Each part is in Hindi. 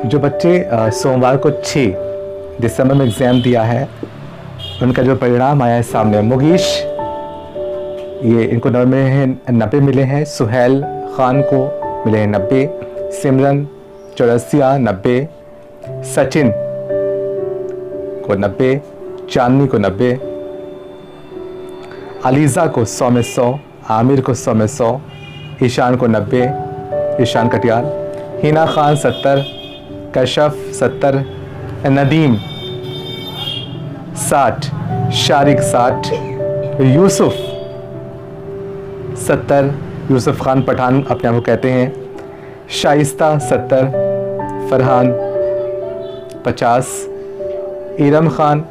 जो बच्चे सोमवार को 6 दिसंबर में एग्ज़ाम दिया है, उनका जो परिणाम आया है सामने, मुगीश ये इनको नंबर हैं 90 मिले हैं, सुहेल खान को मिले हैं 90, सिमरन चौरसिया 90, सचिन को 90, चांदनी को 90, अलीज़ा को 100 में 100, आमिर को 100 में 100, ईशान को 90, ईशान कटियाल, हिना खान 70, कशफ 70, नदीम 60, शारिक 60, यूसुफ 70, यूसुफ खान पठान अपने आप को कहते हैं, शाइस्ता 70, फरहान 50, इरम खान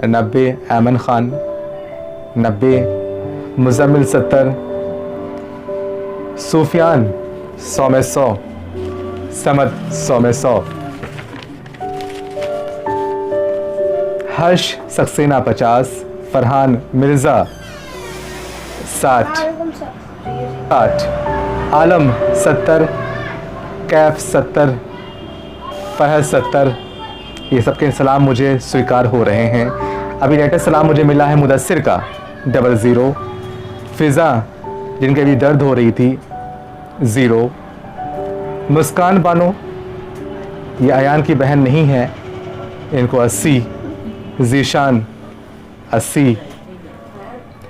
90, ऐमन खान 90, मुजम्मिल 70, सूफियान 100 में 100, समद 100 में 100, हर्ष सक्सेना 50, फरहान मिर्ज़ा 60, आलम 70, कैफ 70, फहद 70। ये सबके सलाम मुझे स्वीकार हो रहे हैं। अभी लेटेस्ट सलाम मुझे मिला है मुदस्सिर का 00, फ़िज़ा जिनके भी दर्द हो रही थी 0, मुस्कान बानो ये अयान की बहन नहीं है, इनको 80, ज़ीशान 80,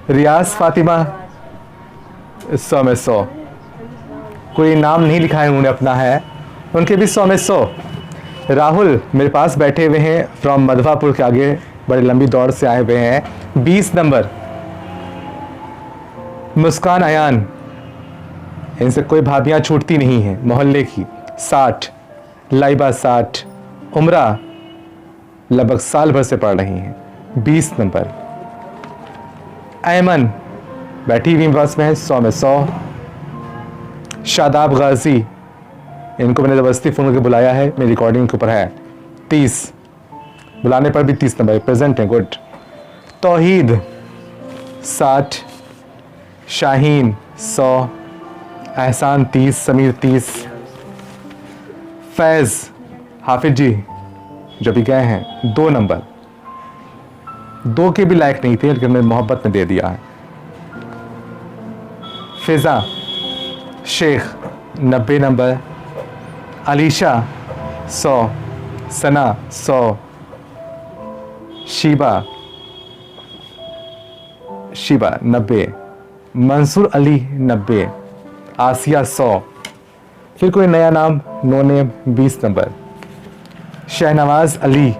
रियाज फातिमा 100 में 100, कोई नाम नहीं लिखा है उन्होंने अपना है, उनके भी 100 में 100। राहुल मेरे पास बैठे हुए हैं फ्रॉम मधवापुर के आगे, बड़ी लंबी दौड़ से आए हुए हैं, 20 नंबर। मुस्कान अयान, इनसे कोई भाभियाँ छूटती नहीं हैं, मोहल्ले की 60, लाइबा 60, उमरा लगभग साल भर से पढ़ रही हैं 20 नंबर। ऐमन बैठी हुई बस में है 100 में 100। शादाब गाजी, इनको मैंने ज़बरदस्ती फ़ोन करके बुलाया है, मेरी रिकॉर्डिंग के ऊपर है 30, बुलाने पर भी 30 नंबर प्रेजेंट है, गुड। तौहीद 60, शाहीन 100, एहसान 30, समीर 30, फैज़ हाफिज जी जो भी गए हैं 2 नंबर, 2 के भी लायक नहीं थे लेकिन मैंने मोहब्बत में दे दिया है। फ़िज़ा शेख 90 नंबर, अलीशा 100, सना 100, शीबा 90, मंसूर अली 90, आसिया 100, फिर कोई नया नाम no name 20 number, Shahnawaz Ali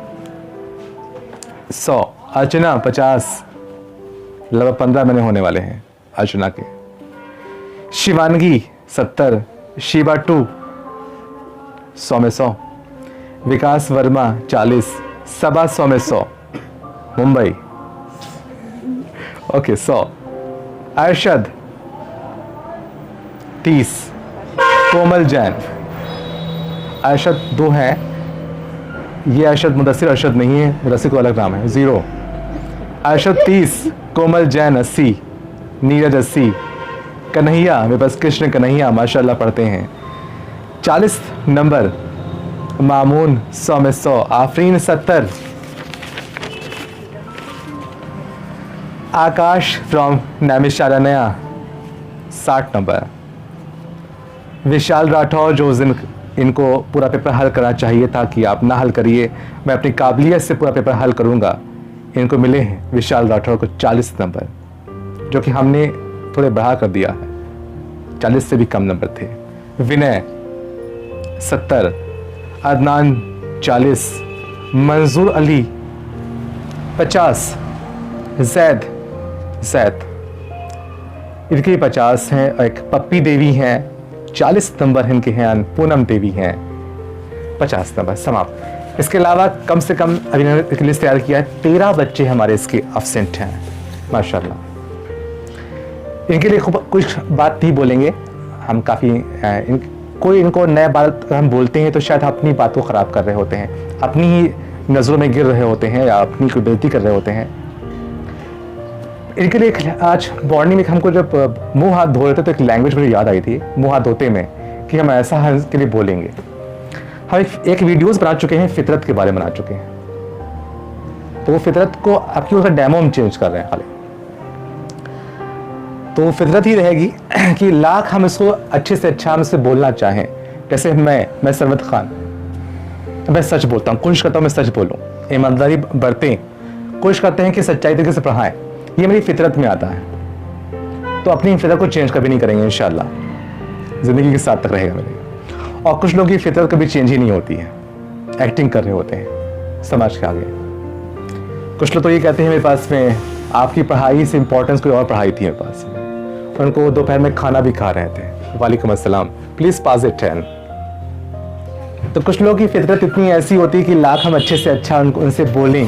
100, Archana 50, लगभग 15 महीने होने वाले हैं अर्चना के, शिवानगी 70, शीबा 2 100 में 100, विकास वर्मा 40, सबा 100 में 100, मुंबई ओके 100, अरशद 30, कोमल जैन, अरशद 2 हैं, ये अरशद मुदस्सिर अरशद नहीं है, मुदस्सिर को अलग नाम है 0, अरशद 30, कोमल जैन 80, नीरज 80, कन्हैया मेरे पास कृष्ण कन्हैया माशाल्लाह पढ़ते हैं 40 नंबर, मामून 100 में 100, आफरीन 70, आकाश फ्रॉम नैमिषारण्य 60 नंबर, विशाल राठौर जो उस दिन इनको पूरा पेपर हल करना चाहिए था कि आप ना हल करिए, मैं अपनी काबिलियत से पूरा पेपर हल करूंगा, इनको मिले हैं विशाल राठौर को 40 नंबर, जो कि हमने थोड़े बढ़ा कर दिया है, 40 से भी कम नंबर थे। विनय 70, अदनान 40, मंजूर अली 50, जैद इनके 50 हैं, और एक पप्पी देवी हैं 40 नंबर इनके हैं, पूनम देवी हैं 50 नंबर, समाप्त। इसके अलावा कम से कम अभी मैंने लिस्ट तैयार किया है, 13 बच्चे हमारे इसके एब्सेंट हैं माशाल्लाह। इनके लिए कुछ बात नहीं बोलेंगे हम, काफ़ी कोई इनको नया बात हम बोलते हैं तो शायद अपनी बात को ख़राब कर रहे होते हैं, अपनी ही नज़रों में गिर रहे होते हैं या अपनी कोई बेइज्जती कर रहे होते हैं। इनके लिए आज मॉर्निंग में हमको जब मुंह हाथ धो रहे थे तो एक लैंग्वेज मुझे याद आई थी मुंह हाथ धोते में कि हम ऐसा के लिए बोलेंगे। हम एक वीडियोस बना चुके हैं, फितरत के बारे में बना चुके हैं। तो वो फितरत को आपकी उसका डेमो हम चेंज कर रहे हैं खाली। तो वो फितरत ही रहेगी कि लाख हम इसको अच्छे से अच्छा हम इससे बोलना चाहें। जैसे मैं सरवत खान, मैं सच बोलता हूँ, कोशिश करता हूँ मैं सच बोलूँ, ईमानदारी बरतें, कोशिश करते हैं कि सच्चाई तरीके से पढ़ाएं। ये मेरी फितरत में आता है। तो अपनी फितरत को चेंज कभी नहीं करेंगे इंशाल्लाह, ज़िंदगी के साथ तक रहेगा मेरे। और कुछ लोगों की फितरत कभी चेंज ही नहीं होती है, एक्टिंग कर रहे होते हैं समाज के आगे। कुछ लोग तो ये कहते हैं मेरे पास में आपकी पढ़ाई से इंपॉर्टेंस कोई और पढ़ाई थी मेरे पास में, उनको दोपहर में खाना भी खा रहे थे। वालेकुम अस्सलाम, प्लीज़ पास इट 10। तो कुछ लोगों की फितरत इतनी ऐसी होती है कि लाख हम अच्छे से अच्छा उनसे बोलें,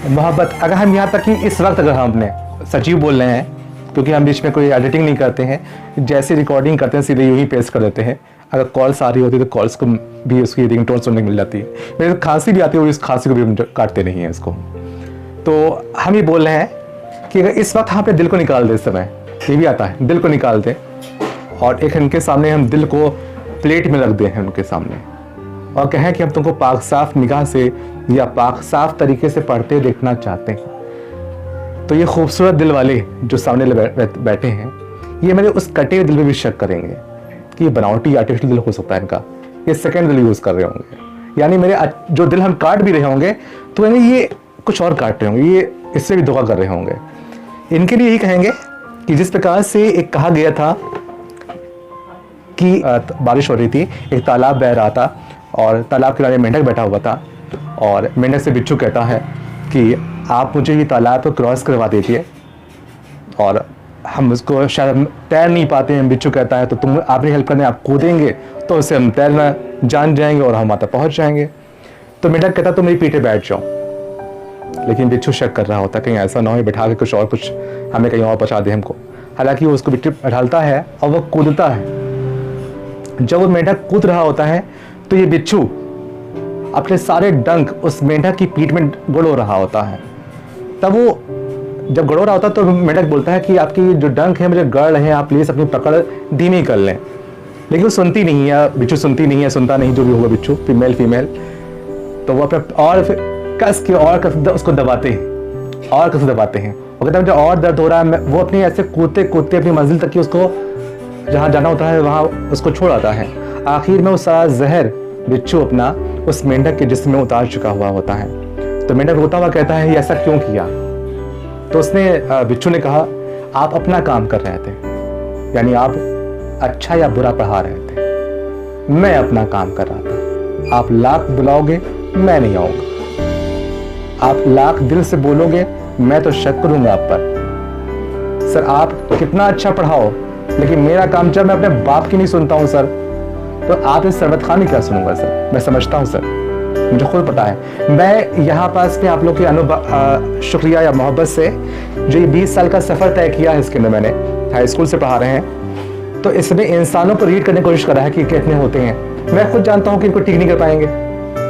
मोहब्बत। अगर हम यहाँ तक कि इस वक्त अगर हम अपने सचिव बोल रहे हैं, क्योंकि हम बीच में कोई एडिटिंग नहीं करते हैं, जैसे रिकॉर्डिंग करते हैं सीधे यूँ ही पेश कर देते हैं। अगर कॉल्स आ रही होती है तो कॉल्स को भी उसकी रिंगटोन सुनने को मिल जाती है। मेरे खांसी भी आती है और इस खांसी को भी हम काटते नहीं हैं इसको। तो हम ये बोल रहे हैं कि अगर इस वक्त हम अपने दिल को निकाल दें, इस समय ये भी आता है, दिल को निकाल दें और एक इनके सामने हम दिल को प्लेट में रख दें हैं उनके सामने, और कहें कि हम तुमको पाक साफ निगाह से या पाक साफ तरीके से पढ़ते देखना चाहते हैं। तो ये खूबसूरत दिल वाले जो सामने बैठे हैं, ये मेरे उस कटे हुए दिल में भी शक करेंगे कि ये बनावटी आर्टिफिशियल दिल हो सकता है इनका, ये सेकेंड दिल यूज़ कर रहे होंगे। यानी मेरे जो दिल हम काट भी रहे होंगे तो यानी ये कुछ और काट रहे होंगे, ये इससे भी धोखा कर रहे होंगे। इनके लिए यही कहेंगे कि जिस प्रकार से एक कहा गया था कि बारिश हो रही थी, एक तालाब बह रहा था और तालाब के किनारे मेंढक बैठा हुआ था, और मेंढक से बिच्छू कहता है कि आप मुझे ये तालाब को क्रॉस करवा दीजिए, और हम उसको शायद तैर नहीं पाते हैं। बिच्छू कहता है तो तुम आपकी हेल्प करने आप कूदेंगे तो उससे हम तैरना जान जाएंगे और हम वहाँ पहुँच जाएंगे। तो मेंढक कहता तुम मेरी पीठे बैठ जाओ, लेकिन बिच्छू शक कर रहा होता कहीं ऐसा ना हो बैठा के कुछ हमें कहीं और पहुँचा दे हमको। हालांकि वो उसको पीठे बैठाता है और वो कूदता है। जब वो मेंढक कूद रहा होता है तो ये बिच्छू अपने सारे डंक उस मेंढक की पीठ में गड़ो रहा होता है। तब वो जब गड़ो रहा होता है तो मेंढक बोलता है कि आपकी जो डंक है मुझे गड़ रहे हैं, आप प्लीज़ अपनी पकड़ धीमी कर लें। लेकिन वो सुनती नहीं है, बिच्छू सुनती नहीं है, सुनता नहीं जो भी होगा बिच्छू, फीमेल। तो वो अपने और फिर कस के और उसको दबाते हैं और कस दबाते हैं, और कहते हैं मुझे और दर्द हो रहा है। वो अपनी ऐसे कूदते कूदते अपनी मंजिल तक की उसको जहाँ जाना होता है वहाँ उसको छोड़ आता है। आखिर में वो सारा जहर बिच्छू अपना उस मेंढक के जिस्म में उतार चुका हुआ होता है। तो मेंढक रोता हुआ कहता है ये ऐसा क्यों किया? तो उसने बिच्छू ने कहा आप अपना काम कर रहे थे, यानी आप अच्छा या बुरा पढ़ा रहे थे, मैं अपना काम कर रहा था। आप लाख बुलाओगे मैं नहीं आऊंगा, आप लाख दिल से बोलोगे मैं तो शक करूंगा आप पर। सर आप कितना अच्छा पढ़ाओ, लेकिन मेरा काम जब मैं अपने बाप की नहीं सुनता हूं सर, तो आप इस सरवत खान की क्या सुनूंगा सर? मैं समझता हूं सर, मुझे खुद पता है। मैं यहाँ पास में आप लोग के शुक्रिया या मोहब्बत से जो ये 20 साल का सफ़र तय किया है, इसके अंदर मैंने हाई स्कूल से पढ़ा रहे हैं, तो इसमें इंसानों को रीड करने की कोशिश कर रहा है कि कितने होते हैं। मैं खुद जानता हूँ कि इनको ठीक नहीं कर पाएंगे,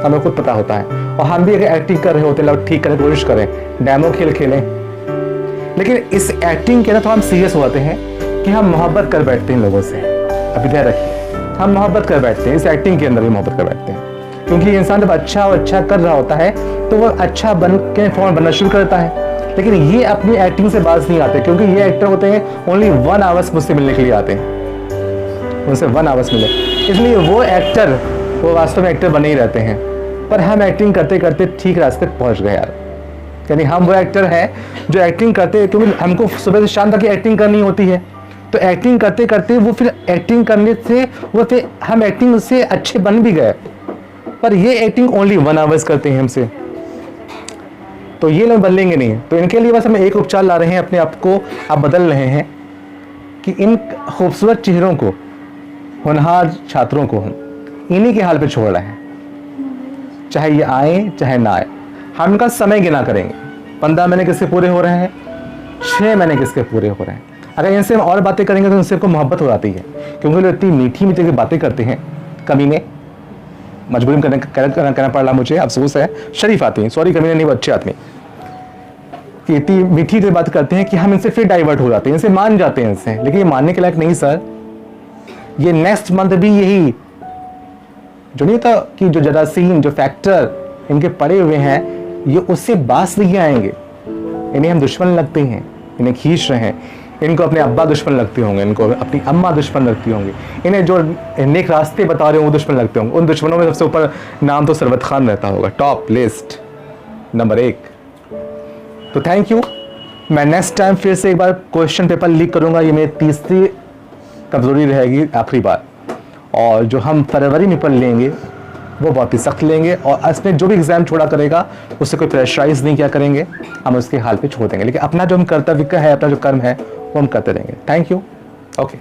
हमें खुद पता होता है। और हम भी अगर एक्टिंग कर रहे होते हैं, ठीक करने की कोशिश करें, डेमो खेलें, लेकिन इस एक्टिंग के ना तो हम सीरियस हो जाते हैं कि हम मोहब्बत कर बैठते हैं लोगों से। अभी ध्यान रखिए, हम मोहब्बत कर बैठते हैं, इस एक्टिंग के अंदर भी मोहब्बत कर बैठते हैं, क्योंकि इंसान जब अच्छा और अच्छा कर रहा होता है तो वो अच्छा बन के फौरन बनना शुरू करता है। लेकिन ये अपनी एक्टिंग से बाज नहीं आते, क्योंकि ये एक्टर होते हैं ओनली 1 आवर्स मुझसे मिलने के लिए आते हैं, उनसे 1 आवर्स मिले, इसलिए वो एक्टर वो वास्तव में एक्टर बने ही रहते हैं। पर हम एक्टिंग करते करते ठीक रास्ते पहुँच गए यार, यानी हम वो एक्टर हैं जो एक्टिंग करते हैं, क्योंकि हमको सुबह से शाम तक की एक्टिंग करनी होती है। तो एक्टिंग करते करते वो फिर एक्टिंग करने से वो फिर हम एक्टिंग से अच्छे बन भी गए, पर ये एक्टिंग ओनली 1 आवर्स करते हैं हमसे, तो ये लोग बदलेंगे नहीं। तो इनके लिए बस हम एक उपचार ला रहे हैं, अपने आप को आप बदल रहे हैं कि इन खूबसूरत चेहरों को, होनहार छात्रों को हम इन्हीं के हाल पे छोड़ रहे हैं, चाहे ये आए चाहे ना आए। हम इनका समय गिना करेंगे, 15 महीने किसके पूरे हो रहे हैं, 6 महीने किसके पूरे हो रहे हैं। अगर इनसे हम और बातें करेंगे तो इनसे को मोहब्बत हो जाती है, क्योंकि लोग इतनी मीठी मीठी बातें करते हैं, कमीने मजबूरी में करना पड़ रहा मुझे, अफसोस है। शरीफ आदमी, सॉरी कमीने नहीं, वो अच्छे आदमी, कि इतनी मीठी से बात करते हैं कि हम इनसे फिर डाइवर्ट हो जाते हैं, इनसे मान जाते हैं इनसे। लेकिन ये मानने के लायक नहीं सर, ये नेक्स्ट मंथ भी यही जो नहीं होता कि जो जरासीम जो फैक्टर इनके पड़े हुए हैं ये उससे बास नहीं आएंगे। इन्हें हम दुश्मन लगते हैं, इन्हें खींच रहे हैं, इनको अपने अब्बा दुश्मन लगते होंगे, इनको अपनी अम्मा दुश्मन लगती होंगी, इन्हें जो नेक रास्ते बता रहे हो वो दुश्मन लगते होंगे। उन दुश्मनों में सबसे ऊपर नाम तो सरवत खान रहता होगा, टॉप लिस्ट नंबर 1। तो थैंक यू। मैं नेक्स्ट टाइम फिर से एक बार क्वेश्चन पेपर लीक करूंगा, ये मेरी तीसरी कमजोरी रहेगी, आखिरी बार। और जो हम फरवरी में पढ़ लेंगे वो बहुत ही सख्त लेंगे, और इसमें जो भी एग्जाम छोड़ा करेगा उससे कोई प्रेशराइज नहीं किया करेंगे, हम उसके हाल पे छोड़ देंगे, लेकिन अपना जो हम कर्तव्य का है, अपना जो कर्म है वो हम करते रहेंगे। Thank you. ओके।